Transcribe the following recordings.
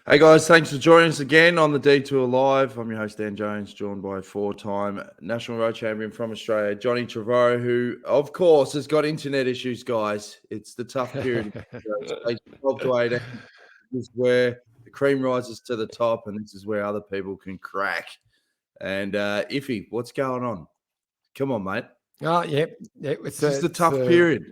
Hey guys, thanks for joining us again on the Detour Live. I'm your host Dan Jones, joined by four-time National Road Champion from Australia, Johnny Trevorrow, who of course has got internet issues, guys. It's the tough period. Stage 12 to 18 is where the cream rises to the top, and this is where other people can crack. And Iffy, what's going on? Come on, mate. Oh, yep. It's just a tough period.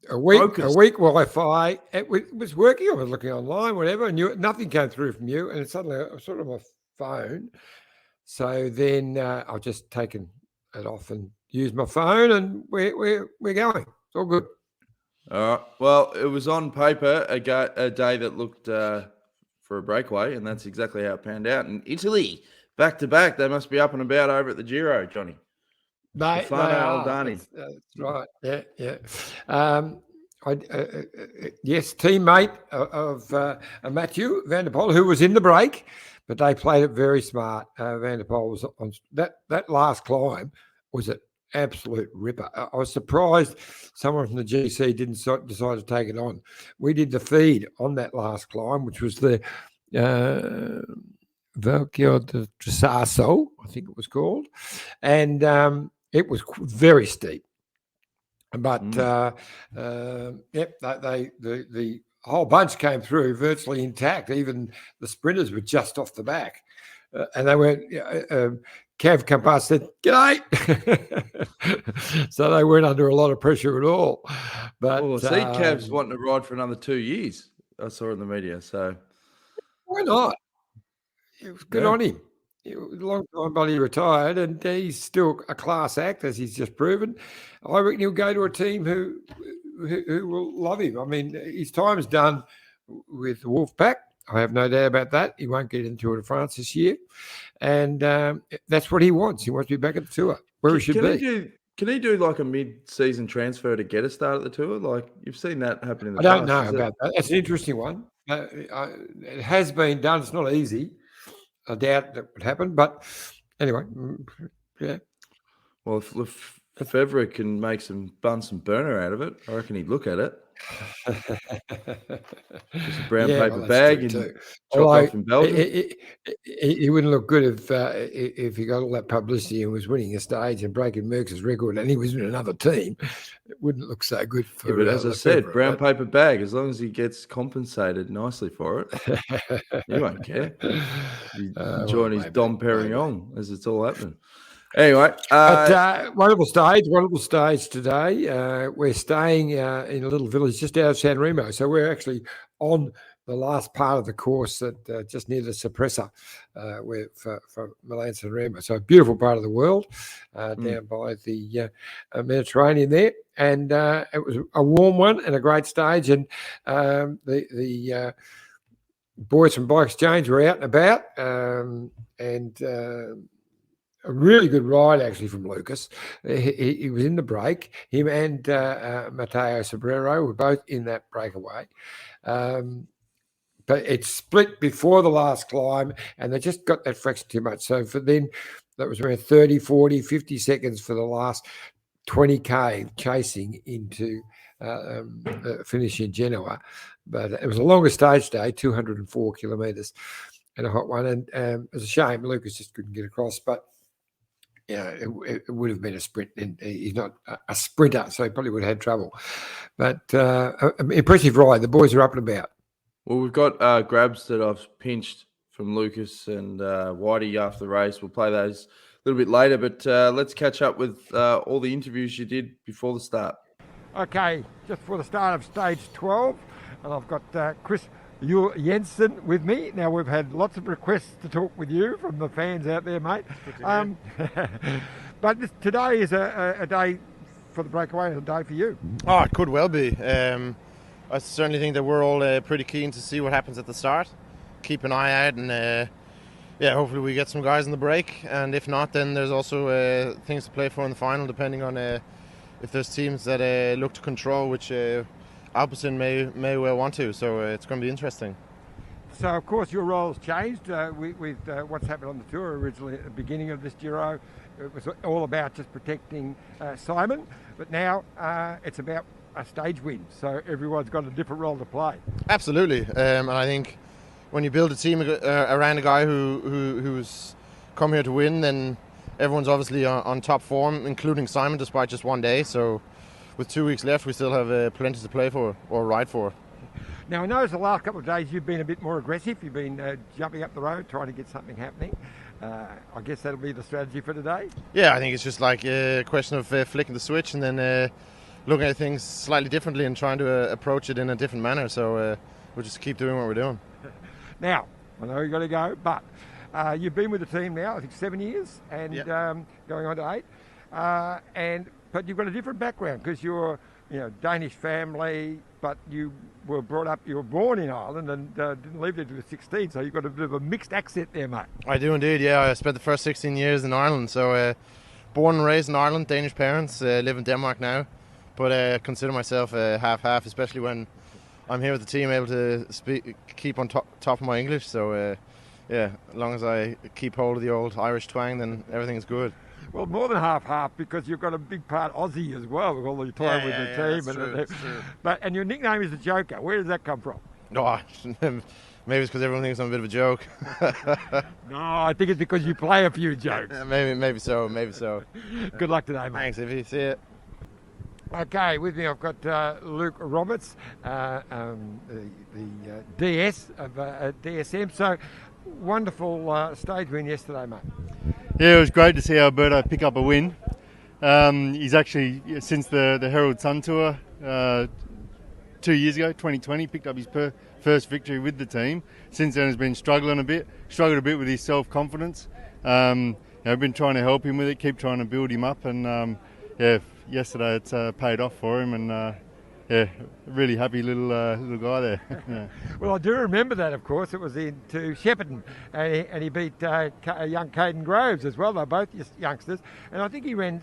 A week Wi-Fi. It was working. I was looking online, whatever, and nothing came through from you. And suddenly I was sort of on my phone. So then I've just taken it off and used my phone, and we're going. It's all good. All right. Well, it was on paper a day that looked for a breakaway, and that's exactly how it panned out. In Italy, back to back, they must be up and about over at the Giro, Johnny. Stefano Oldani. That's right. Yeah. Yes, teammate of Mathieu van der Poel, who was in the break, but they played it very smart. Van der Poel was on that last climb was an absolute ripper. I was surprised someone from the GC didn't decide to take it on. We did the feed on that last climb, which was the Velchio de Sasso, I think it was called, and it was very steep, but the whole bunch came through virtually intact. Even the sprinters were just off the back, and they went. Cav come past, said "G'day," so they weren't under a lot of pressure at all. But Cav's wanting to ride for another 2 years. I saw in the media, so why not? It was good on him. It was a long time, but he retired, and he's still a class act, as he's just proven. I reckon he'll go to a team who will love him. I mean, his time's done with the Wolfpack. I have no doubt about that. He won't get into Tour de France this year, and that's what he wants. He wants to be back at the Tour, where he should be. Can he do like a mid-season transfer to get a start at the Tour? Like, you've seen that happen in the past. I don't know about that. That's an interesting one. It has been done. It's not easy. I doubt that would happen, but anyway, yeah. Well, if Fevra can make some Bunsen burner out of it, I reckon he'd look at it. Just a brown paper bag and chop off in Belgium. He wouldn't look good if he got all that publicity and was winning a stage and breaking Merckx's record, and he was in another team. It wouldn't look so good for. Yeah, but as I said, brown paper bag. As long as he gets compensated nicely for it, he won't care. He's enjoying his Dom Perignon as it's all happening. Anyway, wonderful stage today. We're staying in a little village just out of San Remo, so we're actually on the last part of the course that just near the suppressor for Milan San Remo. So a beautiful part of the world down by the Mediterranean there, and it was a warm one and a great stage, and the boys from Bike Exchange were out and about, and a really good ride, actually, from Lucas. He was in the break. Him and Matteo Sobrero were both in that breakaway. But it split before the last climb, and they just got that fraction too much. So for then, that was around 30, 40, 50 seconds for the last 20K chasing into finish in Genoa. But it was a longer stage day, 204 kilometres, and a hot one. And it was a shame. Lucas just couldn't get across, but it would have been a sprint, and he's not a sprinter, so he probably would have had trouble. But impressive ride. The boys are up and about. Well, we've got grabs that I've pinched from Lucas and Whitey after the race. We'll play those a little bit later, but let's catch up with all the interviews you did before the start. Okay, just before the start of stage 12, and I've got Chris Jensen with me. Now, we've had lots of requests to talk with you from the fans out there, mate. But today is a day for the breakaway and a day for you. Oh, it could well be. I certainly think that we're all pretty keen to see what happens at the start. Keep an eye out, and hopefully we get some guys in the break. And if not, then there's also things to play for in the final, depending on if there's teams that look to control, which Alpecin may well want to, so it's going to be interesting. So, of course, your role's changed with what's happened on the Tour. Originally, at the beginning of this Giro, it was all about just protecting Simon, but now it's about a stage win, so everyone's got a different role to play. Absolutely, and I think when you build a team around a guy who's come here to win, then everyone's obviously on top form, including Simon, despite just one day. So with 2 weeks left, we still have plenty to play for or ride for. Now, I noticed the last couple of days you've been a bit more aggressive. You've been jumping up the road, trying to get something happening. I guess that'll be the strategy for today. Yeah, I think it's just like a question of flicking the switch and then looking at things slightly differently and trying to approach it in a different manner. So we'll just keep doing what we're doing. Now, I know you've got to go, but you've been with the team now, I think 7 years, and going on to 8. But you've got a different background because you're, Danish family, but you were born in Ireland and didn't live there until you were 16, so you've got a bit of a mixed accent there, mate. I do indeed, yeah. I spent the first 16 years in Ireland, so born and raised in Ireland, Danish parents, live in Denmark now, but consider myself half-half, especially when I'm here with the team, able to keep on top of my English, so as long as I keep hold of the old Irish twang, then everything's good. Well, more than half-half, because you've got a big part Aussie as well with all your time with the team. That's true. And your nickname is the Joker. Where does that come from? Oh, maybe it's because everyone thinks I'm a bit of a joke. No, I think it's because you play a few jokes. Maybe so. Good luck today, mate. Thanks, Iffy. See you. Okay, with me I've got Luke Roberts, the DS of DSM. So, wonderful stage win yesterday, mate. Yeah, it was great to see Alberto pick up a win. He's actually, since the Herald Sun Tour 2 years ago, 2020, picked up his first victory with the team. Since then, has been struggled a bit with his self-confidence. I've been trying to help him with it, keep trying to build him up, and yesterday it's paid off for him, and really happy little guy there. Yeah. Well, I do remember that, of course. It was into Shepparton, and he beat young Caden Groves as well. They're both youngsters, and I think he ran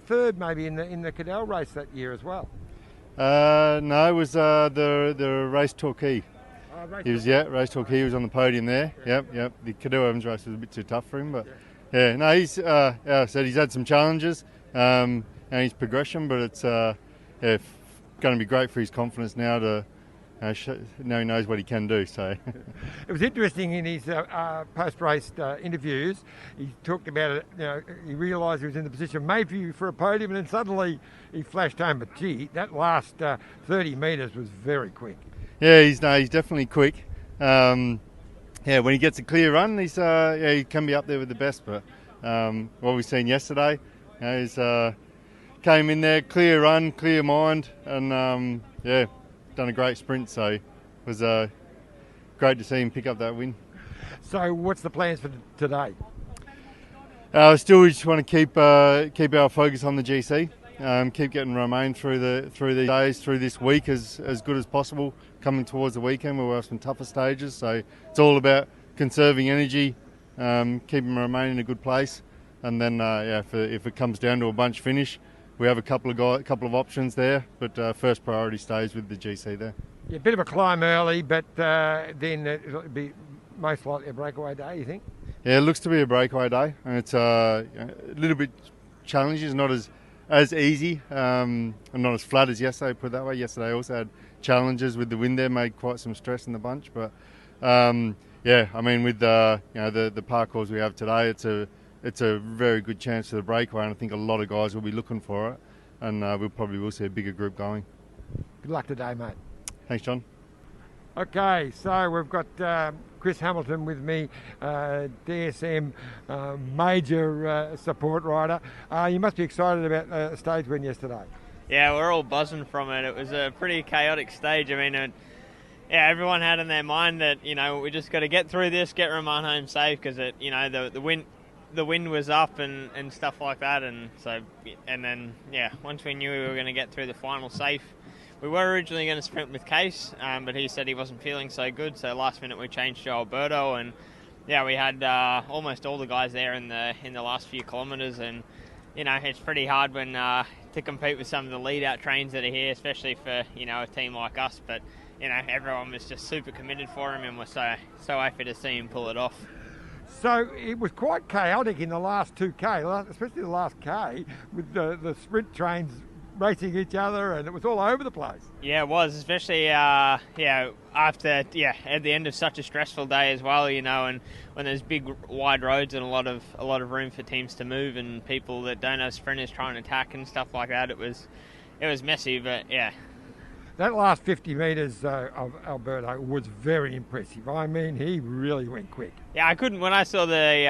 third maybe in the Cadell race that year as well. No, it was the race Torquay. Race Torquay. He was on the podium there. Yep. The Cadell Evans race was a bit too tough for him, but he's I said he's had some challenges and his progression, but it's going to be great for his confidence now to now he knows what he can do. So it was interesting in his post-race interviews. He talked about it. He realised he was in the position maybe for a podium, and then suddenly he flashed home. But gee, that last 30 metres was very quick. Yeah, he's definitely quick. When he gets a clear run, he can be up there with the best. But what we've seen yesterday, he's came in there, clear run, clear mind, and done a great sprint. So it was great to see him pick up that win. So what's the plans for today? Still, we just want to keep our focus on the GC. Keep getting Romain through these days, through this week as good as possible. Coming towards the weekend, we'll have some tougher stages. So it's all about conserving energy, keeping Romain in a good place, and then if it comes down to a bunch finish, we have a couple of options there, but first priority stays with the GC there. Yeah, a bit of a climb early, but then it'll be most likely a breakaway day, you think? Yeah, it looks to be a breakaway day, and it's a little bit challenging. It's not as easy and not as flat as yesterday, put it that way. Yesterday also had challenges with the wind there, made quite some stress in the bunch. But I mean, with the parcours we have today, it's a very good chance for the breakaway, and I think a lot of guys will be looking for it, and we'll probably see a bigger group going. Good luck today, mate. Thanks, John. Okay, so we've got Chris Hamilton with me, DSM major support rider. You must be excited about the stage win yesterday. Yeah, we're all buzzing from it. It was a pretty chaotic stage. I mean, everyone had in their mind that we just got to get through this, get Romain home safe, because the wind was up and stuff like that, and then once we knew we were going to get through the final safe. We were originally going to sprint with Case, but he said he wasn't feeling so good, so last minute we changed to Alberto, and we had almost all the guys there in the last few kilometres, and it's pretty hard when to compete with some of the lead-out trains that are here, especially for a team like us, but everyone was just super committed for him, and we're so happy to see him pull it off. So it was quite chaotic in the last 2K, especially the last K, with the sprint trains racing each other, and it was all over the place. Yeah, it was, especially after at the end of such a stressful day as well, and when there's big wide roads and a lot of room for teams to move and people that don't have sprinters trying to attack and stuff like that, it was messy, but yeah. That last 50 metres of Alberto was very impressive. I mean, he really went quick. Yeah, I couldn't when I saw the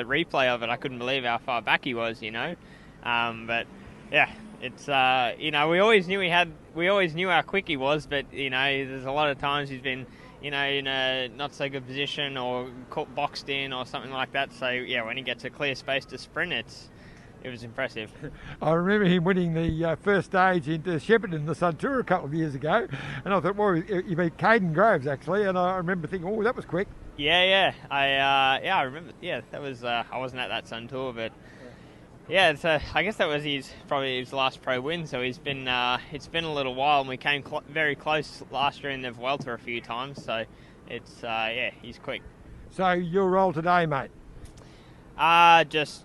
replay of it. I couldn't believe how far back he was, But yeah, it's we always knew how quick he was, but there's a lot of times he's been in a not so good position or boxed in or something like that. So yeah, when he gets a clear space to sprint, it was impressive. I remember him winning the first stage into Shepparton, the Suntour, a couple of years ago, and I thought, well, he beat Caden Groves actually, and I remember thinking, oh, that was quick. Yeah. I remember. Yeah, that was. I wasn't at that Suntour, but yeah, I guess that was probably his last pro win. So it's been a little while, and we came very close last year in the Vuelta a few times. So it's he's quick. So your role today, mate? Just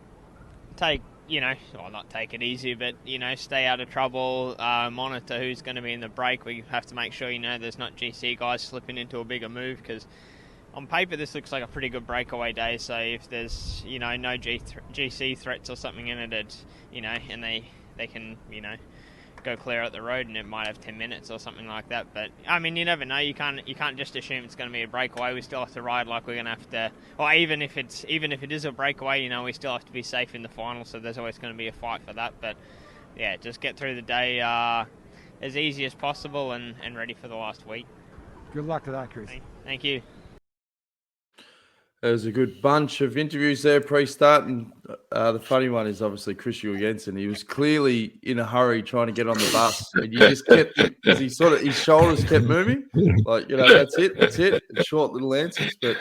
take. Not take it easy, but, stay out of trouble, monitor who's going to be in the break. We have to make sure, there's not GC guys slipping into a bigger move, because on paper this looks like a pretty good breakaway day. So if there's, no GC threats or something in it, and they can, go clear out the road, and it might have 10 minutes or something like that. But I mean, you never know. You can't just assume it's going to be a breakaway. We still have to ride like we're going to have to, or even if it is a breakaway, we still have to be safe in the final. So there's always going to be a fight for that. But yeah, just get through the day as easy as possible and ready for the last week. Good luck to that, Chris. Thank you. There's a good bunch of interviews there pre-start, and the funny one is obviously Chris Jensen. He was clearly in a hurry trying to get on the bus, and you just kept, because his shoulders kept moving, like, that's it, short little answers. But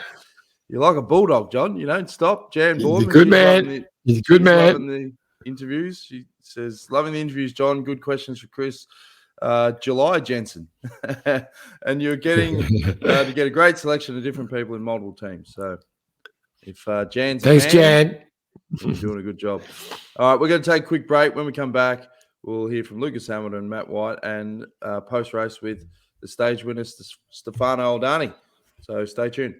you're like a bulldog, John. You don't stop. Jan Bourne, he's a good man. He's a good man. Loving the interviews. He says, loving the interviews, John. Good questions for Chris. July Jensen, and you're getting to get a great selection of different people in multiple teams. So if Jan's thanks, Jan, you're doing a good job. All right, we're going to take a quick break. When we come back, we'll hear from Lucas Hamilton and Matt White, and post race with the stage winner Stefano Oldani. So stay tuned.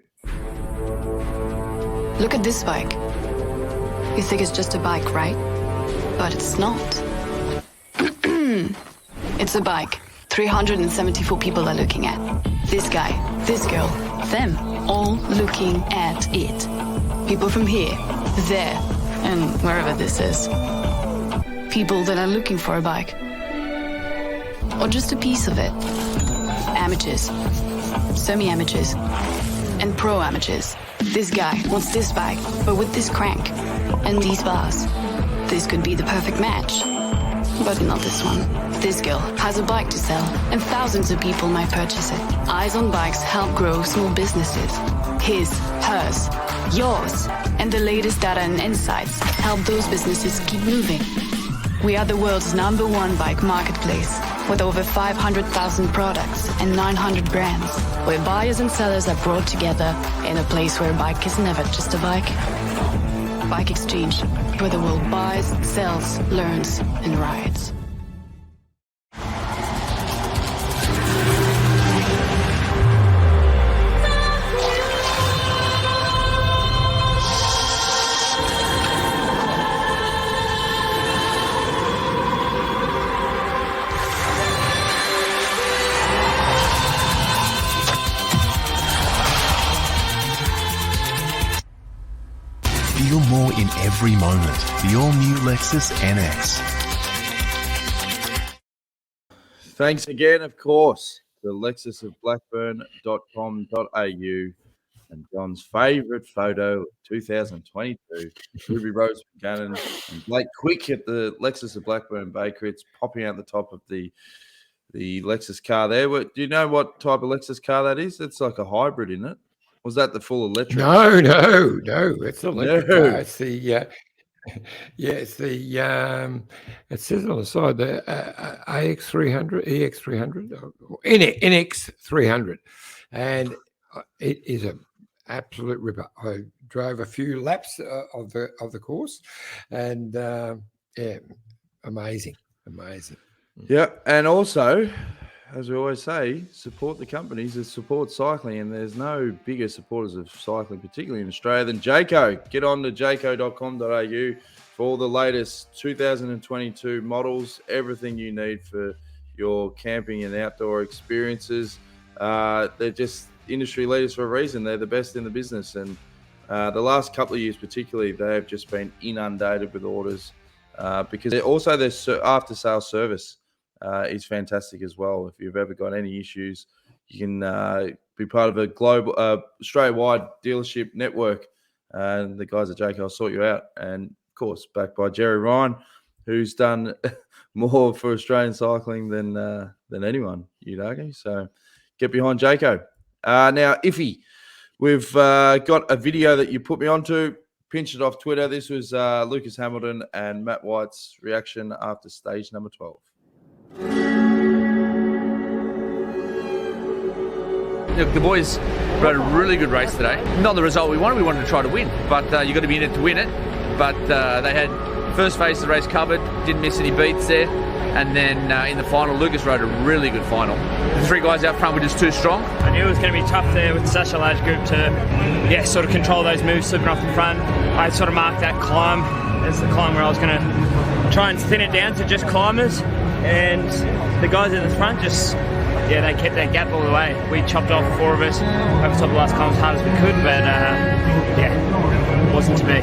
Look at this bike. You think it's just a bike, right? But it's not. It's a bike 374 people are looking at. This guy, this girl, them, all looking at it. People from here, there, and wherever this is. People that are looking for a bike. Or just a piece of it. Amateurs, semi-amateurs, and pro-amateurs. This guy wants this bike, but with this crank and these bars. This could be the perfect match. But not this one. This girl has a bike to sell, and thousands of people might purchase it. Eyes on Bikes help grow small businesses. His, hers, yours, and the latest data and insights help those businesses keep moving. We are the world's #1 bike marketplace, with over 500,000 products and 900 brands, where buyers and sellers are brought together in a place where a bike is never just a bike. Bike Exchange, where the world buys, sells, learns, and rides. Feel more in every moment. The all-new Lexus NX. Thanks again, of course, to Lexus of Blackburn.com.au and John's favourite photo of 2022. Ruby Rose Buchanan and Blake Quick at the Lexus of Blackburn Bakery. It's popping out the top of the Lexus car there. Do you know what type of Lexus car that is? It's like a hybrid, isn't it? Was that the full electric? No. It's the electric car. It's the it's the it says on the side the AX300, EX300, or NX300, and it is an absolute ripper. I drove a few laps of the course, and amazing. Amazing. Yeah, and also, as we always say, support the companies that support cycling, and there's no bigger supporters of cycling, particularly in Australia, than Jayco. Get on to jayco.com.au for all the latest 2022 models, everything you need for your camping and outdoor experiences. They're just industry leaders for a reason. They're the best in the business, and the last couple of years particularly, they have just been inundated with orders because also their after-sales service is fantastic as well. If you've ever got any issues, you can be part of a global, Australia-wide dealership network, and the guys at Jayco will sort you out. And of course, backed by Jerry Ryan, who's done more for Australian cycling than anyone, you'd argue. So get behind Jayco. Now, Iffy, we've got a video that you put me onto. Pinched it off Twitter. This was Lucas Hamilton and Matt White's reaction after stage number 12. Look, the boys rode a really good race today. Not the result we wanted. We wanted to try to win, but you've got to be in it to win it. But they had first phase of the race covered, didn't miss any beats there. And then in the final, Lucas rode a really good final. The three guys out front were just too strong. I knew it was going to be tough there with such a large group to, sort of control those moves, slipping off the front. I sort of marked that climb as the climb where I was going to try and thin it down to just climbers. And the guys at the front just, they kept that gap all the way. We chopped off four of us over the top of the last climb as hard as we could, but it wasn't to be.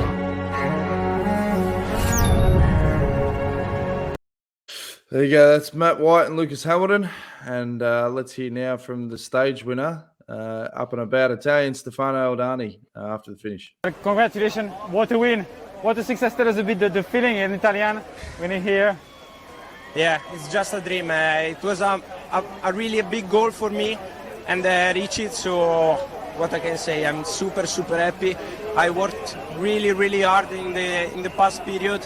There you go. That's Matt White and Lucas Hamilton. And let's hear now from the stage winner, up and about Italian, Stefano Oldani, after the finish. Congratulations. What a win. What a success. Tell us a bit the feeling in Italian winning here. Yeah, it's just a dream. It was a really a big goal for me, and reach it. So what I can say, I'm super happy. I worked really hard in the past period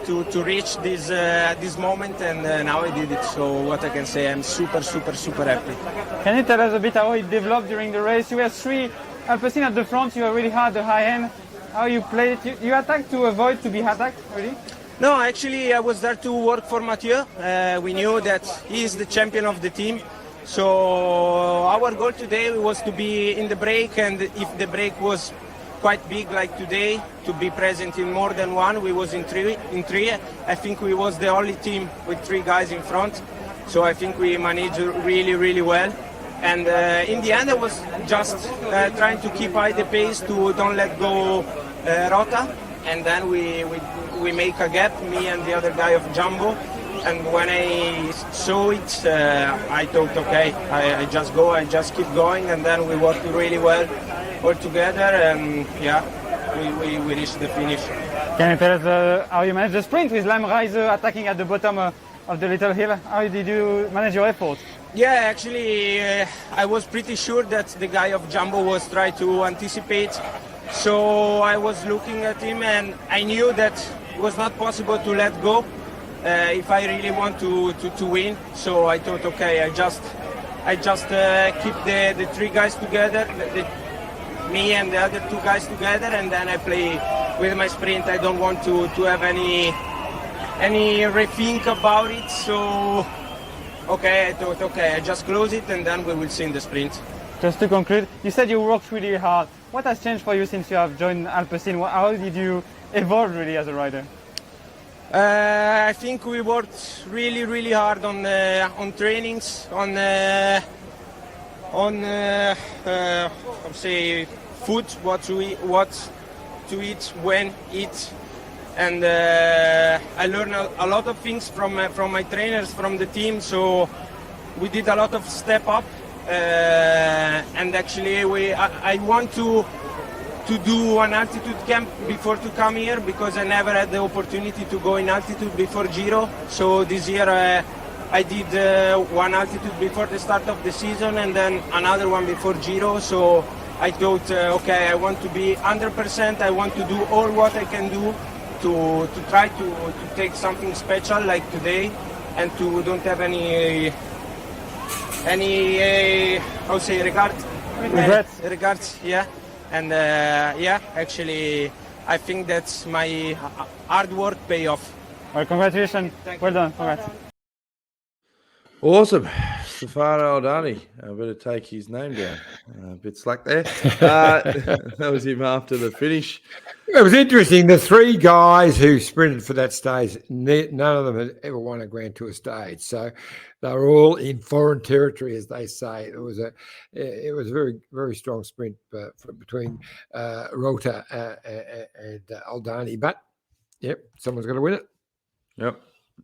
to reach this moment, and now I did it. So what I can say, I'm super happy. Can you tell us a bit how it developed during the race? You were three Alpecin at the front. You were really hard the high end. How you played it? You attacked to avoid to be attacked, really? No, actually, I was there to work for Mathieu. We knew that he is the champion of the team. So our goal today was to be in the break, and if the break was quite big like today, to be present in more than one. We was in three. I think we was the only team with three guys in front. So I think we managed really well. And in the end, I was just trying to keep high the pace to don't let go Rota. And then we make a gap, me and the other guy of Jumbo. And when I saw it, I thought, okay, I just keep going. And then we worked really well all together, and we reached the finish. Can you tell us how you managed the sprint with Lam Riser attacking at the bottom of the little hill? How did you manage your effort? Yeah, actually, I was pretty sure that the guy of Jumbo was trying to anticipate. So I was looking at him, and I knew that it was not possible to let go if I really want to win. So I thought, okay, I just keep the three guys together, me and the other two guys together, and then I play with my sprint. I don't want to have any rethink about it. So okay, I thought, okay, I just close it, and then we will see in the sprint. Just to conclude, you said you worked really hard. What has changed for you since you have joined Alpecin? How did you evolve really as a rider? I think we worked really hard on trainings, on say food, what to eat, when eat, and I learned a lot of things from my trainers, from the team. So we did a lot of step up. And actually I want to do an altitude camp before to come here, because I never had the opportunity to go in altitude before Giro. So this year I did one altitude before the start of the season, and then another one before Giro. So I thought, okay, I want to be 100%. I want to do all what I can do to try to take something special like today, and to don't have any regrets, yeah. And actually I think that's my hard work pay off. Well, congratulations. Well done. Congrats. Awesome. Stefano Oldani. I better take his name down. A bit slack there. That was him after the finish. It was interesting. The three guys who sprinted for that stage, none of them had ever won a Grand Tour stage. So they were all in foreign territory, as they say. It was a very, very strong sprint between Rota and Oldani. But, yep, someone's going to win it. Yep.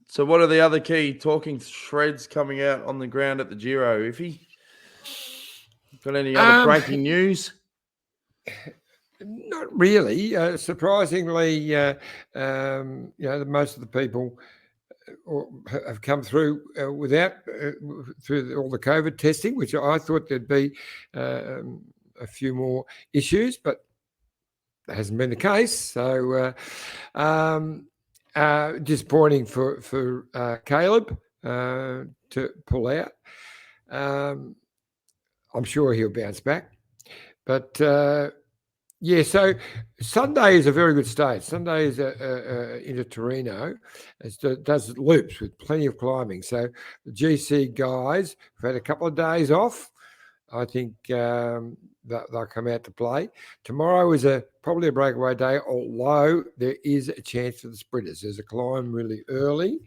So what are the other key talking threads coming out on the ground at the Giro, Iffy? Got any other breaking news? Not really. Surprisingly, most of the people have come through without through all the COVID testing, which I thought there'd be a few more issues, but that hasn't been the case. So disappointing for Caleb to pull out. I'm sure he'll bounce back, but. Yeah, so Sunday is a very good stage. Sunday is into Torino. It does loops with plenty of climbing. So the GC guys have had a couple of days off. I think they'll come out to play. Tomorrow is probably a breakaway day, although there is a chance for the sprinters. There's a climb really early.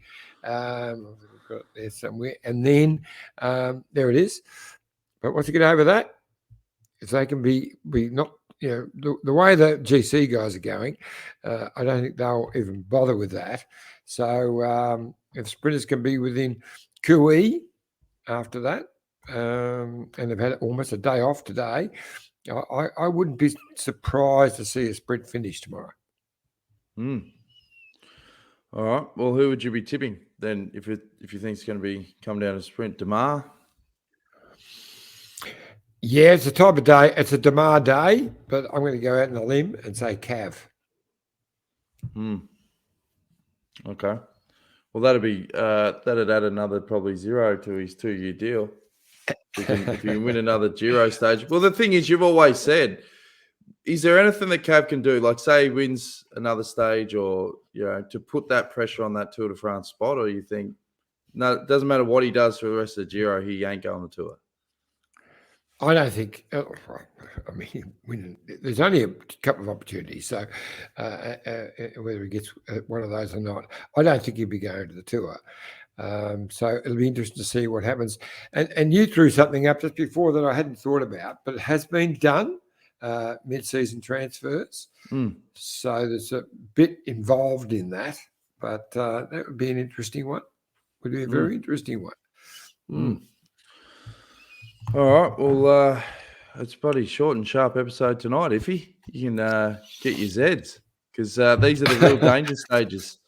I've got it there somewhere. And then there it is. But once you get over that, if they can be not, the way the GC guys are going, I don't think they'll even bother with that. So if sprinters can be within QE after that, and they've had almost a day off today, I wouldn't be surprised to see a sprint finish tomorrow. All right. Well, who would you be tipping then if you think it's going to come down to sprint? Demar? Yeah, it's a type of day. It's a Demar day, but I'm going to go out on a limb and say Cav. Okay. Well, that'd add another probably 0 to his 2-year deal. If you win another Giro stage. Well, the thing is, you've always said, is there anything that Cav can do? Like, say he wins another stage, or to put that pressure on that Tour de France spot, or you think no, it doesn't matter what he does for the rest of the Giro, he ain't going the tour? I don't think. There's only a couple of opportunities. So whether he gets one of those or not, I don't think he'll be going to the tour. So it'll be interesting to see what happens. And you threw something up just before that I hadn't thought about, but it has been done, mid-season transfers. So there's a bit involved in that, but that would be an interesting one. Would be a very interesting one. All right. Well, it's probably short and sharp episode tonight. Iffy, you can get your Zeds, because these are the real danger stages.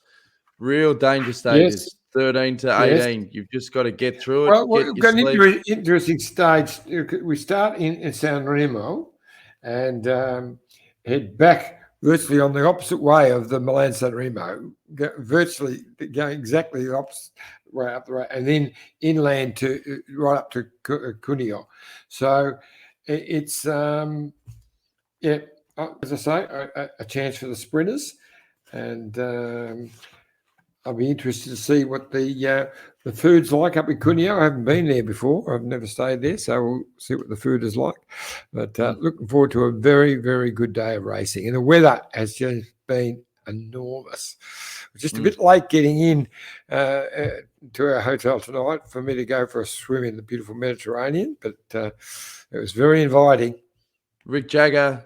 Real danger stages. Yes. 13 to 18. Yes. You've just got to get through it. Well, we've got an interesting stage. We start in San Remo and head back virtually on the opposite way of the Milan San Remo, virtually going exactly the opposite way up the road, and then inland to right up to Cuneo. So it's as I say, a chance for the sprinters, and I'll be interested to see what the food's like up in Cuneo. I haven't been there before. I've never stayed there, so we'll see what the food is like. But looking forward to a very, very good day of racing. And the weather has just been enormous. Just a bit late getting in to our hotel tonight for me to go for a swim in the beautiful Mediterranean, but it was very inviting. Rick Jagger,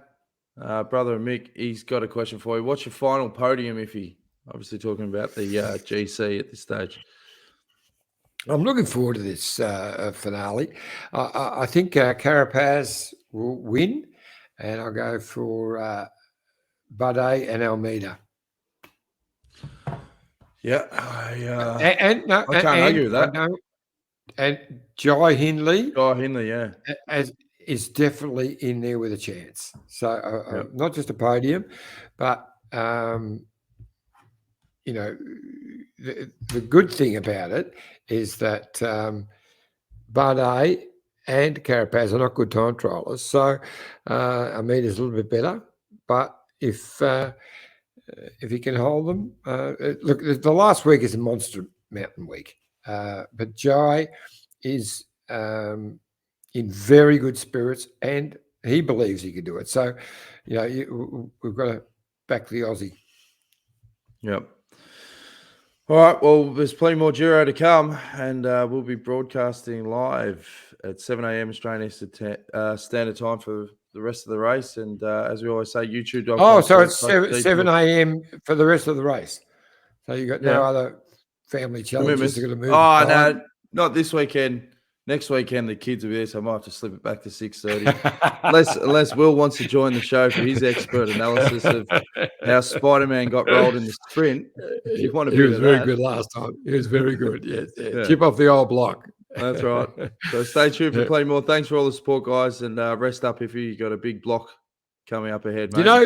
brother of Mick, he's got a question for you. What's your final podium, Iffy? Obviously talking about the GC at this stage. I'm looking forward to this finale. I think Carapaz will win, and I'll go for Bardet and Almeida. Yeah, I can't argue with that. And Jai Hindley. Yeah, is definitely in there with a chance. So not just a podium, but the good thing about it is that Bardet and Carapaz are not good time trialers. So Almeida's a little bit better. But if if he can hold them. Look, the last week is a monster mountain week, but Jai is in very good spirits, and he believes he can do it. So, we've got to back the Aussie. Yep. All right. Well, there's plenty more Giro to come, and we'll be broadcasting live at 7 a.m. Australian Standard Time for the rest of the race. And as we always say, YouTube.com. Oh, so it's 7 a.m. for the rest of the race. So you got no other family challenges to move. Oh, no, not this weekend. Next weekend, the kids will be there, so I might have to slip it back to 6:30. unless Will wants to join the show for his expert analysis of how Spider-Man got rolled in the sprint. If you want to, he was very good last time. He was very good. Yeah. Chip off the old block. That's right. So stay tuned for plenty more. Thanks for all the support, guys, and rest up if you got a big block coming up ahead, mate. I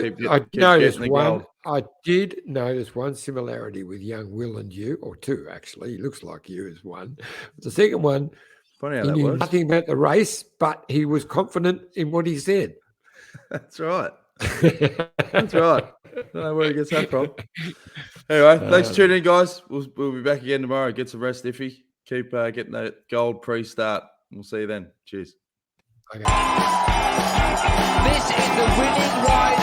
did notice one similarity with young Will and you, or two actually. He looks like you as one. The second one. Funny how he that knew works. Nothing about the race, but he was confident in what he said. That's right. That's right. I don't know where he gets that from. Anyway, thanks for tuning in, guys. We'll be back again tomorrow. Get some rest, Iffy. Keep getting that gold pre-start. We'll see you then. Cheers. Okay. This is the winning ride